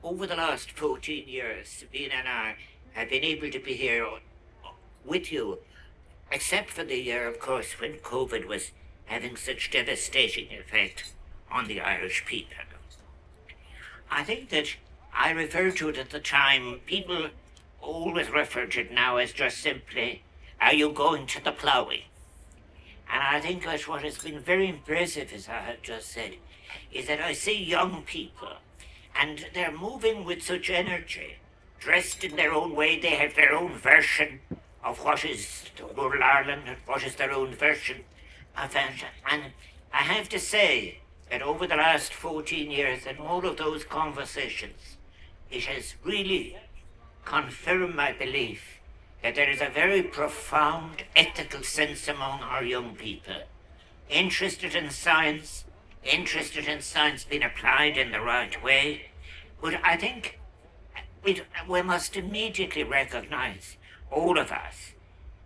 over the last 14 years, Sabine and I have been able to be here with you, except for the year, of course, when COVID was having such devastating effect on the Irish people. I think that I referred to it at the time, people always refer to it now as just simply, are you going to the ploughing? And I think that what has been very impressive, as I have just said, is that I see young people, and they're moving with such energy, dressed in their own way. They have their own version of what is rural Ireland and what is their own version of it. And I have to say that over the last 14 years, in all of those conversations, it has really confirmed my belief that there is a very profound ethical sense among our young people, interested in science being applied in the right way. But I think we must immediately recognise, all of us,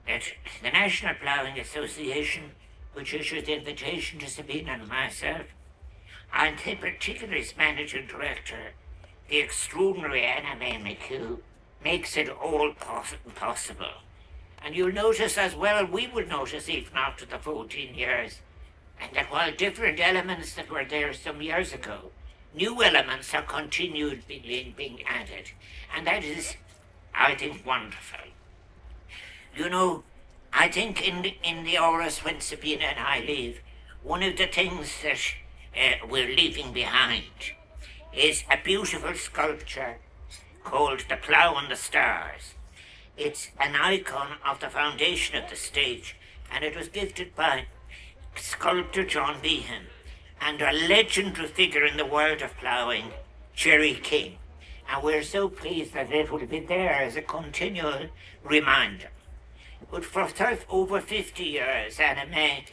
that the National Ploughing Association, which issued the invitation to Sabine and myself, and particularly its managing director, the extraordinary Anna May McHugh, makes it all possible. And you'll notice as well, we will notice even after the 14 years, and that while different elements that were there some years ago, new elements are continued being added. And that is, I think, wonderful. You know, I think in the hours when Sabina and I leave, one of the things that we're leaving behind is a beautiful sculpture called The Plough and the Stars. It's an icon of the foundation of the stage, and it was gifted by sculptor John Behan and a legendary figure in the world of ploughing, Jerry King. And we're so pleased that it will be there as a continual reminder. But for over 50 years, Anna May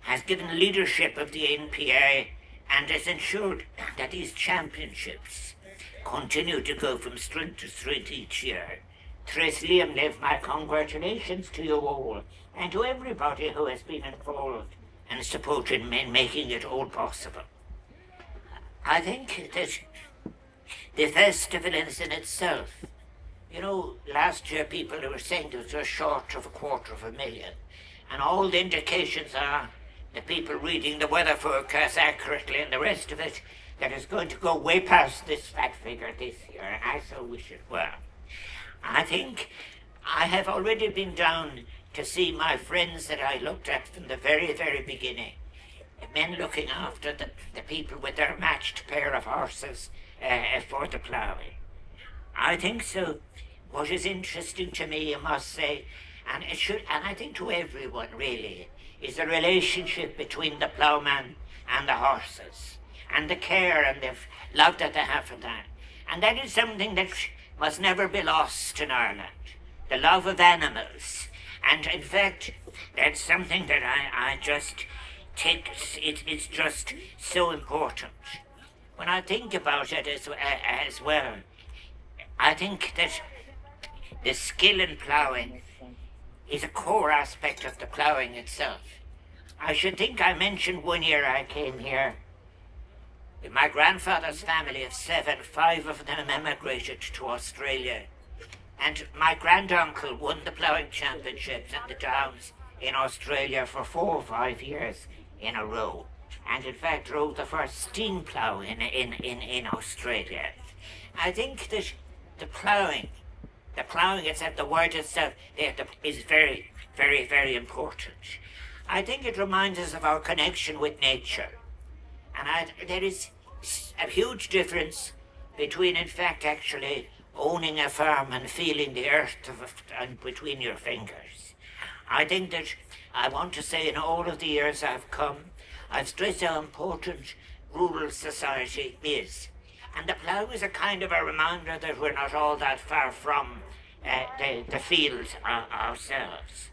has given leadership of the NPA and has ensured that these championships continue to go from strength to strength each year. Tris Liam Liv, my congratulations to you all and to everybody who has been involved and supported in making it all possible. I think that the festival is in itself. You know, last year people were saying it was just short of 250,000, and all the indications are the people reading the weather forecast accurately and the rest of it, that is going to go way past this fat figure this year, and I so wish it were. I think I have already been down to see my friends that I looked at from the very, very beginning, men looking after the people with their matched pair of horses for the ploughing. I think so. What is interesting to me, I must say, and I think to everyone really, is the relationship between the ploughman and the horses, and the care and the love that they have for that. And that is something that must never be lost in Ireland, the love of animals. And in fact, that's something that I just think it's just so important. When I think about it as well, I think that the skill in ploughing is a core aspect of the ploughing itself. I should think I mentioned one year I came here with my grandfather's family of 7, 5 of them emigrated to Australia. And my granduncle won the ploughing championships in the Downs in Australia for 4 or 5 years in a row. And in fact drove the first steam plough in Australia. I think that the ploughing itself, the word itself, is very, very, very important. I think it reminds us of our connection with nature. And there is a huge difference between, in fact, actually owning a farm and feeling the earth between your fingers. I think that I want to say in all of the years I've come, I've stressed how important rural society is. And the plough is a kind of a reminder that we're not all that far from the fields ourselves.